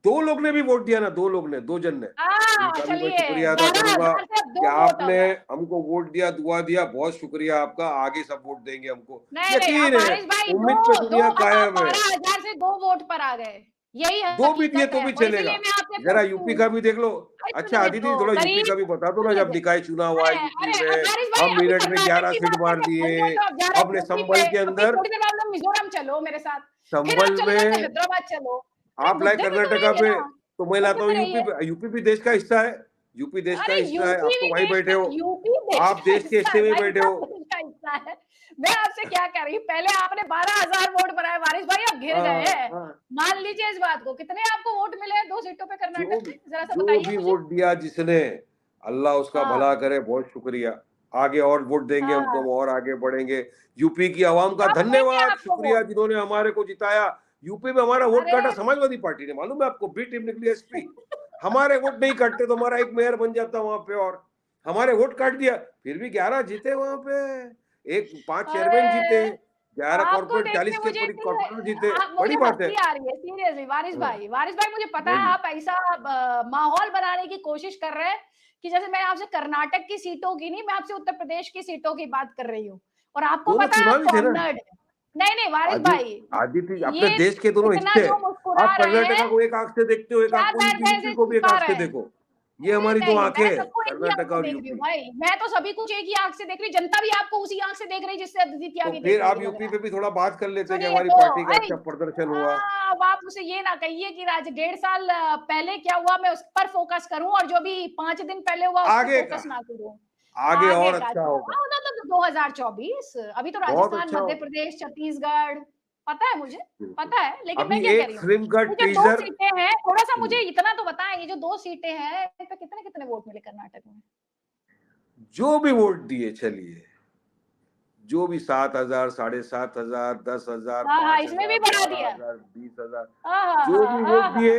दो लोग ने भी वोट दिया ना, दो लोग ने, दो जन ने, उनका भी मैं चलिए, शुक्रिया अदा करूंगा 11,000 से अब कि 2 वोट आपने होगा। हमको वोट दिया, दुआ दिया। बहुत शुक्रिया आपका, आगे सब वोट देंगे हमको, नहीं नहीं, अब यकीन है। वारिस भाई दो उम्मीद पे दो दुनिया अब आप कायम है। 12,000 से 2 वोट पर आ गए, यही दो भी दिए हकीकत तो है भी और चलेगा। इसीलिए मैं आपसे जरा पूछती यूपी हूँ। का भी देख लो। भाई अच्छा सुनिए आदिति, तो थोड़ा यूपी करीब, का भी बता दो ना, सुनिए जब तो। निकाय चुनाव हुआ है अरे यूपी अरे में। वारिस भाई, हम अभी मेरठ में कर्नाटक 11 की सीट बात मार करके दिए। भूल गए तो अब जा रहे अपने यूपी पे। संभल के अभी अंदर, थोड़ी देर बाद में मिजोरम चलो मेरे साथ, फिर आप संभल चले जाते में हैदराबाद चलो। अरे आप लाए मुद्दे पे तो कर्नाटका रहेंगे पे, ना, तो मैं लाता मुद्दे हूँ पे यूपी रहिए। पे। यूपी भी देश का हिस्सा है, यूपी देश का अरे हिस्सा है, आप यूपी तो भी वहीं देश बैठे का, हो। यूपी देश आप का देश के हिस्सा हिस्से है में भाई, बैठे हो। सब देश का हिस्सा है। मैं आपसे क्या कह रही हूँ, पहले आपने 12,000 वोट बनाए वारिस भाई, अब घिर गए हाँ, हैं। हाँ। मान लीजिए इस बात को, कितने आपको वोट मिले 2 सीटों पे जो कर्नाटक भी में, जरा सा जो बताइए भी मुझे। वोट दिया जिसने, अल्लाह उसका भला हाँ करे, बहुत शुक्रिया। आगे और वोट देंगे हमको, हम हाँ, और आगे बढ़ेंगे। यूपी की आवाम का अब देंगे धन्यवाद, आपको शुक्रिया वोट। जिन्होंने हमारे को जिताया। यूपी में हमारा वोट अरे काटा समाजवादी पार्टी ने, मालूम है आपको? बी टीम निकली एसपी। हमारे वोट नहीं काटते तो हमारा एक मेयर बन जाता वहां पे, और हमारे वोट काट दिया। फिर भी 11 जीते वहां पे, एक 5 चेयरमैन जीते, अरे 11 आपको कॉर्पोरेट, देख 40 के के मुझे करीब कॉर्पोरेटर जीते। आप, बड़ी मुझे बात है। हंसी आ रही है सीरियसली वारिस हाँ, भाई। वारिस भाई, मुझे पता है बोलिए। आप ऐसा माहौल बनाने की कोशिश कर रहे हैं कि जैसे मैं आपसे कर्नाटक की सीटों की नहीं, मैं आपसे उत्तर प्रदेश की सीटों की बात कर रही हूँ और आपको दोनों पता है आप चुनावी थे ना। कॉर्नर्ड है। नहीं नहीं वारिस आदि भाई, आदित्य, अपने ये देश के दोनों इतना हिस्से हैं। जो मुस्कुरा आप रहे कर्नाटका हैं, को एक आंख से देखते हो, एक क्या आंख को करते हैं, यूपी इसे को भी एक छुपा आंख से रहे हैं। देखो। ये नहीं हमारी दो नहीं, मैं आंखें हैं, सबको एक ही आंख कर्नाटका से और देख रही हूँ यूपी। भाई, मैं तो सभी कुछ एक ही आंख से देख रही, जनता भी आपको उसी आंख से देख रही जिससे अदिति तो त्यागी देख फिर रही आप है, लग यूपी रहा पे है। भी थोड़ा बात कर लेते हैं कि सुनिए हमारी तो, पार्टी का अरे अच्छा प्रदर्शन हुआ। अब आप मुझे ये ना कहिए कि आज 1.5 साल पहले क्या हुआ मैं उस पर फोकस करूं और जो भी 5 दिन पहले हुआ उस पर आगे का, फोकस ना करूं। आगे आगे और का अच्छा तो होगा, तो 2024, अभी तो बहुत राजस्थान, अच्छा मध्य होगा। प्रदेश, छत्तीसगढ़ पता है मुझे, बिल्कुल। पता है, लेकिन मैं अभी क्या कह एक रही हूँ, फिल्म का ये जो 2 टीजर। सीटें हैं, थोड़ा सा मुझे इतना तो बताएं, ये जो 2 सीटें हैं इन पे कितने कितने वोट मिले कर्नाटक में? जो भी वोट दिए, चलिए, जो भी 7,000, 7,500, 10,000, हाँ हाँ, इसमें भी 5,000, बढ़ा दिया। 12,000, 20,000, हाँ जो हाँ भी हाँ वोट हाँ, दिए,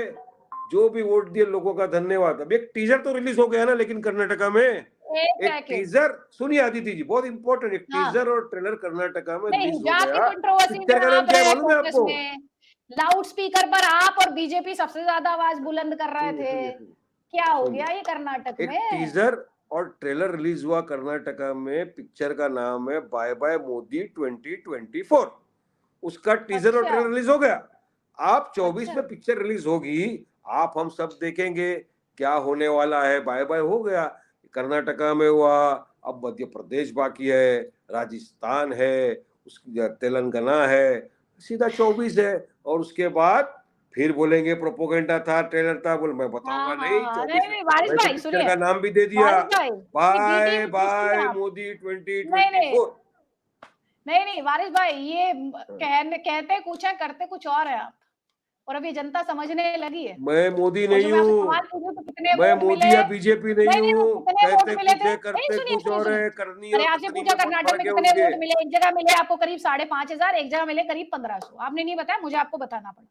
जो भी वोट दिए, लोगों का धन्यवाद। अब एक टीजर तो रिलीज हो गया ना, लेकिन कर्नाटका में एक एक सेकेंड। टीजर, सुनिए आदिति जी, बहुत इंपॉर्टेंट, एक हाँ, टीजर और ट्रेलर कर्नाटका में नहीं, रिलीज हो हिजाब की गया। कंट्रोवर्सी में पिक्चर का नाम आप क्या है रहे मालूम है फोकस आपको? में, लाउड स्पीकर पर आप और बीजेपी सबसे ज्यादा आवाज बुलंद कर रहे सुनिए थे, सुनिए क्या हो सुनिए, गया ये कर्नाटक एक में? टीजर और ट्रेलर रिलीज हुआ कर्नाटका में। पिक्चर का नाम है बाय बाय मोदी 2024। उसका टीजर और अच्छा ट्रेलर रिलीज हो गया। आप 24 अच्छा, में पिक्चर रिलीज होगी, आप हम सब देखेंगे क्या होने वाला है। बाय बाय हो गया, कर्नाटका में हुआ, अब मध्य प्रदेश बाकी है, राजस्थान है, उसकी तेलंगाना है, सीधा 24 है। और उसके बाद फिर बोलेंगे प्रोपोगेंडा था, ट्रेलर था, बोल मैं हाँ बताऊंगा हाँ नहीं हाँ, नहीं 24 में। नहीं वारिस मैं तो भाई पिक्चर सुनिए, का नाम भी दे दिया, वारिस भाई ये बी बाय टीम पूछती है बाय आप, मोदी नहीं नहीं 2024। नहीं नहीं वारिस भाई, ये कहते कुछ है करते कुछ और है आप, और अब ये जनता समझने लगी है। मैं मोदी और जो नहीं मैं आपसे हूँ, सवाल पूछूं तो कितने मैं वोट मिले? मोदी या बीजेपी नहीं नहीं, हूँ। कितने वोट कहते मिले कुछ थे? है, नहीं, करते सुनिए, कुछ सुनिए, और सुनिए। है। करनी मैंने और आपसे कथनी पूछा में बहुत कर्नाटक फर्क में है कितने उनके। वोट मिले, एक जगह मिले आपको करीब 5,500, एक जगह मिले करीब 1,500। आपने नहीं बताया, मुझे आपको बताना पड़ा।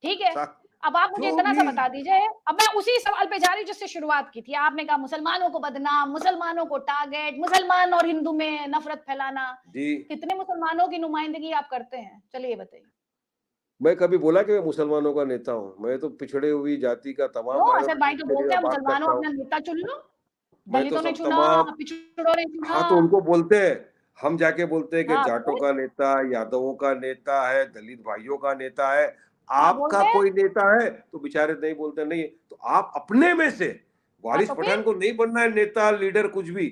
ठीक है, सा- अब आप मुझे जो इतना सा भी बता दीजिए। अब मैं उसी सवाल पे जा रही हूँ जिससे शुरुआत की थी। आपने कहा मुसलमानों को बदनाम, मुसलमानों को टारगेट, मुसलमान और हिंदू में नफरत फैलाना। जी, कितने मुसलमानों की नुमाइंदगी आप करते हैं? चलिए ये बताइए। मैं कभी बोला कि मैं मुसलमानों का नेता हूँ? मैं तो पिछड़े हुई जाति का तमाम क्यों? असद माइनॉरिटी भाई तो के लिए बोलते हैं बात मुसलमानों करता हूँ। अपना नेता चुन लो, मैं तो दलितों ने सब चुना, तमाम पिछड़ों ने चुना। हाँ, तो उनको बोलते हैं। हम जाके बोलते हैं कि हाँ, तो जाटों फिर का नेता, यादवों का नेता है, दलित भाइयों का नेता है। क्या आपका बोलते हैं? कोई नेता है? तो बेचारे नहीं बोलते नहीं। तो आप अपने में से हाँ, वारिस तो पठान फिर? को नहीं बनना है नेता, लीडर कुछ भी।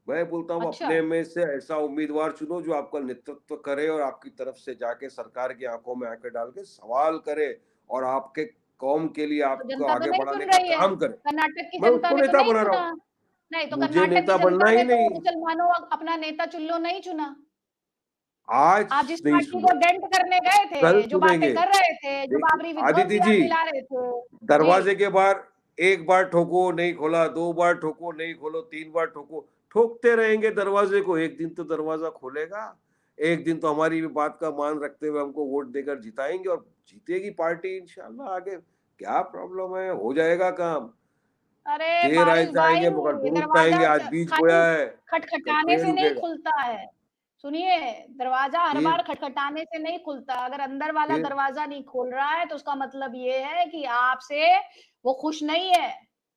मैं बोलता हूँ अच्छा, अपने में से ऐसा उम्मीदवार चुनो जो आपका नेतृत्व करे और आपकी तरफ से जाके सरकार की आंखों में आंखें डाल के सवाल करे और आपके कौम के लिए तो आपको जनता तो आगे नहीं बढ़ाने चुन का रही है। काम करे। कर्नाटक की मैं जनता उसको ने तो नेता नहीं बना रहा चुना। हूँ। नहीं, तो मुझे कर्नाटक की नेता बनना जनता ही ने तो नहीं। मुसलमानों अपना नेता चुन लो नहीं चुना। आज आप जिस नहीं पार्टी को सुने, डेंट करने गए कल थे, जो बातें सुनेंगे। कर रहे थे, जो देखिए बाबरी विध्वंस आदिति याद जी, दिला रहे थे। जी, दरवाजे के बाहर एक बार ठोको नहीं खोला, 2 बार ठोको नहीं खोलो, 3 बार ठोको, ठोकते रहेंगे दरवाजे को, एक दिन तो दरवाजा खोलेगा। एक दिन तो हमारी भी बात का मान रखते हुए हमको वोट देकर जिताएंगे और जीतेगी पार्टी इंशाल्लाह आगे। क्या प्रॉब्लम है? हो जाएगा काम। अरे देर आए वारिस भाई, जाएंगे मगर दुरुस्त दरवाजा आएंगे। आज बीज खाली बोया है, कल खटखटाने पेड़ से नहीं उगेगा। खुलता है। सुनिए, दरवाजा हर फिर बार खटखटाने से नहीं खुलता। अगर अंदर वाला फिर दरवाजा नहीं खोल रहा है, तो उसका मतलब ये है कि आपसे वो खुश नहीं है।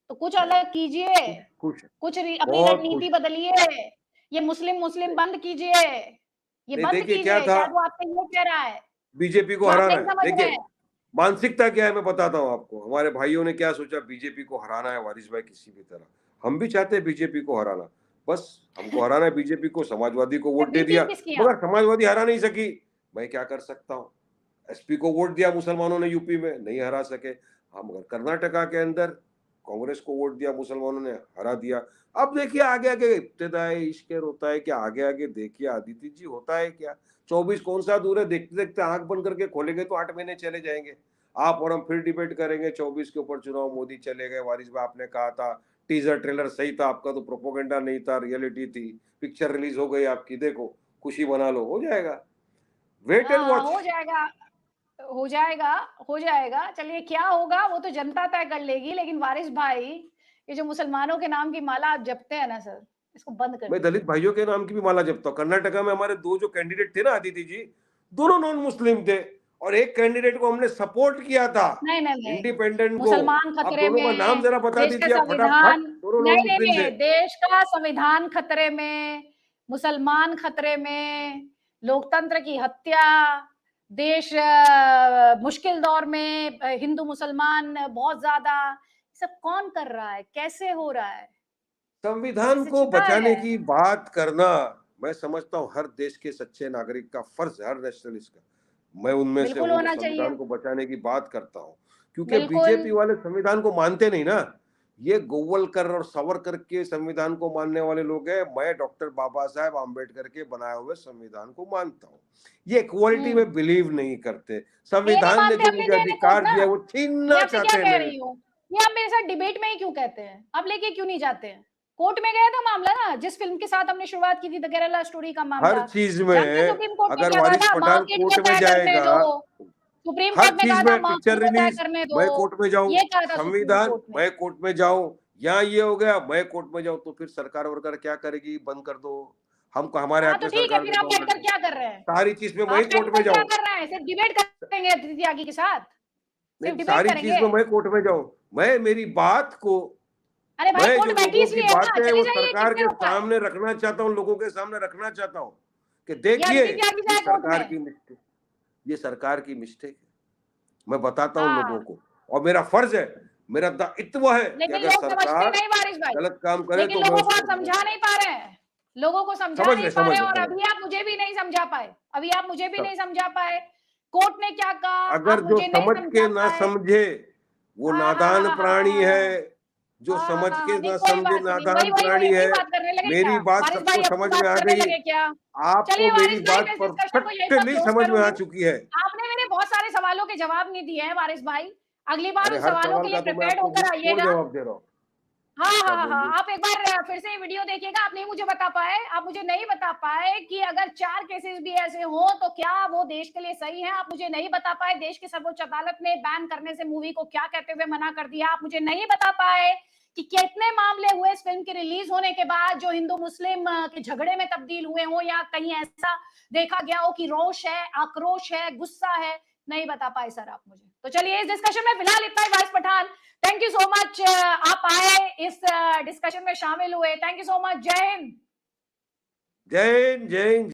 तो कुछ नहीं, अलग कीजिए, खुश खुश है, कुछ अपनी बहुत खुश रणनीति है। बदलिए। ये मुस्लिम मुस्लिम नहीं, बंद कीजिए, ये नहीं, बंद देखिए क्या कीजिए। था, शायद वो आपसे ये कह रहा है बीजेपी को जो आप हराना नहीं है। समझ रहे देखिए हैं। मानसिकता क्या है मैं बताता हूँ आपको। हमारे भाइयों ने क्या सोचा, बीजेपी को हराना है वारिस भाई किसी भी तरह। हम भी चाहते हैं बीजेपी को हराना। बस हमको हराना है बीजेपी को। समाजवादी को वोट दे बी दिया, किसकी आप? मगर समाजवादी हरा नहीं सकी। मैं क्या कर सकता हूँ? एसपी को वोट दिया मुसलमानों ने, यूपी में नहीं हरा सके। हाँ, मगर कर्नाटका के अंदर कांग्रेस को वोट दिया, मुसलमानों ने हरा दिया। अब देखिए आगे आगे इब्तिदाई इश्क होता है क्या, आगे आगे देखिए आदित्य जी होता है क्या। 24 कौन सा दूर है, देखते देखते आंख बंद करके खोलेंगे तो 8 महीने चले जाएंगे। आप और हम फिर डिबेट करेंगे 24 के ऊपर। चुनाव मोदी चले गए, वारिस भाई आपने कहा था टीजर ट्रेलर सही था आपका, तो प्रोपोगेंडा नहीं था, रियलिटी थी। पिक्चर रिलीज हो गई आपकी, देखो खुशी बना लो, हो जाएगा। वेट एंड हाँ, वॉच। हो जाएगा, हो जाएगा, हो जाएगा। चलिए क्या होगा वो तो जनता तय कर लेगी। लेकिन वारिस भाई, ये जो मुसलमानों के नाम की माला आप जपते हैं ना सर, इसको बंद कर मैं दलित दीजिए। भाइयों के नाम की भी माला जपता हूँ। कर्नाटका में हमारे 2 जो कैंडिडेट थे ना आदिति जी, दोनों नॉन मुस्लिम थे और एक कैंडिडेट को हमने सपोर्ट किया था, नहीं, नहीं, नहीं। इंडिपेंडेंट को। मुसलमान आप खतरे दोनों का नाम में, जरा बता देश का दीजिए फटाफट। संविधान। दोनों नॉन नहीं, नहीं, मुस्लिम थे। नहीं, देश का संविधान खतरे में, मुसलमान खतरे में, लोकतंत्र की हत्या, देश मुश्किल दौर में, हिंदू मुसलमान बहुत ज़्यादा, सब कौन कर रहा है? कैसे हो रहा है? संविधान किसी से को छिपा बचाने है? की बात करना, मैं समझता हूँ हर देश के सच्चे नागरिक का फर्ज है, हर नेशनलिस्ट का। मैं उनमें से बिल्कुल हूँ जो होना चाहिए। संविधान को बचाने की बात करता हूँ। क्योंकि बिल्कुल। बीजेपी वाले संविधान को मानते नहीं ना। ये गोवलकर और सावरकर के संविधान को मानने वाले लोग हैं। मैं डॉक्टर बाबा साहेब आम्बेडकर के बनाए हुए संविधान को मानता हूँ। ये इक्वालिटी हुँ। में बिलीव नहीं करते। ये नहीं संविधान ने मानते, जो अब ले मुझे जाइए कोर्ट अधिकार ना। दिया है वो मैं छीनना आपसे क्या चाहते हैं कह मेरे रही से। हूँ, ये आप मेरे साथ डिबेट में ही क्यों कहते हैं? आप लेके क्यों नहीं जाते हैं? कोर्ट में गया था मामला ना, जिस फ़िल्म के साथ हमने शुरुआत की थी, द केरला स्टोरी का हर मामला। चीज जानते हैं में सुप्रीम कोर्ट ने अगर क्या कहा वारिस था? पठान मार्केट में कोर्ट में तय करने जाएगा, दो। सुप्रीम हर कोर्ट ने चीज कहा था में पिक्चर मार्केट में तय रिलीज करने दो। मैं कोर्ट में जाऊं, ये कहा था सुप्रीम संविधान कोर्ट ने। मैं कोर्ट में जाऊं, यहाँ ये हो गया मैं कोर्ट में जाऊं, तो फिर सरकार वर्कार क्या करेगी? बंद कर दो। हमको हमारे हाँ, हाथ तो में ठीक है, सरकार फिर दे आप दो, हम लड़ बैठकर लो। क्या कर रहे हैं? सारी चीज में मैं आप कोर्ट में बैठकर क्या जाऊं। कर रहे हैं? सिर्फ डिबेट करेंगे अदिति त्यागी के साथ? नहीं, सिर्फ डिबेट सारी चीज करेंगे? में मैं कोर्ट में जाऊं। मैं मेरी बात को, अरे भाई, मैं कोर्ट जो बैठी लोगों की इसलिए है ना, बातें हैं चले वो जाइए सरकार किसके के ऊपर? सामने रखना चाहता हूँ, लोगों के सामने रखना चाहता हूँ कि ये देखिए अदिति त्यागी ये जाए कोर्ट सरकार में। की मिस्टेक, ये सरकार की मिस्टेक है। मैं बताता हूँ लोगों हाँ। को और मेरा फर्ज है, मेरा दायित्व है कि लेकिन अगर लोग समझते सरकार नहीं वारिस भाई। गलत काम करे लेकिन तो मैं लोगों को उसको आप समझा नहीं पा रहे हैं। लोगों को समझा नहीं पा समझ रहे गए और समझ अभी गए। आप मुझे भी नहीं समझा पाए। अभी आप मुझे भी सब नहीं समझा पाए। कोर्ट ने क्या कहा, अगर आप जो मुझे नहीं समझ के समझा ना पाए। समझे वो नादान प्राणी है। जो समझ के नहीं ना कोई समझे बात नहीं। वही नादान वही वही प्राणी वही है। बात करने लगे क्या? मेरी बात वारिस सबको भाई अपनी समझ में बात आ करने गई। लगे क्या? आपको चलिए मेरी वारिस भाई, बात मैं इस डिस्कशन को यहीं पर परफेक्टली क्लोज समझ में आ करूँगी। चुकी है। आपने मेरे बहुत सारे सवालों के जवाब नहीं दिए हैं वारिस भाई। अगली बार अरे उन हर सवालों सवाल के लिए का तो मैं प्रिपेयर्ड आपको होकर मुंह तोड़ आइएगा। जवाब दे रहा हूँ। हाँ, अच्छा, हाँ, हाँ, बोलिए। हाँ। आप एक बार फिर से ये वीडियो देखिएगा, आप नहीं मुझे बता पाए, आप मुझे नहीं बता पाए कि अगर 4 केसेस भी ऐसे हों तो क्या वो देश के लिए सही है? आप मुझे नहीं बता पाए देश की सर्वोच्च अदालत ने बैन करने से मूवी को क्या कहते हुए मना कर दिया? आप मुझे नहीं बता पाए कि कितने मामले हुए इस फिल्म के रिलीज होने के बाद जो हिंदू-मुस्लिम के झगड़े में तब्दील हुए हों या कहीं ऐसा देखा गया हो कि रोष है, आक्रोश है, गुस्सा है? नहीं बता पाए सर आप मुझे। तो चलिए इस डिस्कशन में फिलहाल इतना ही Wais Pathan. Thank you so much, आप आए इस डिस्कशन में शामिल हुए। Thank you so much. जय हिंद। जय हिंद, जय हिंद।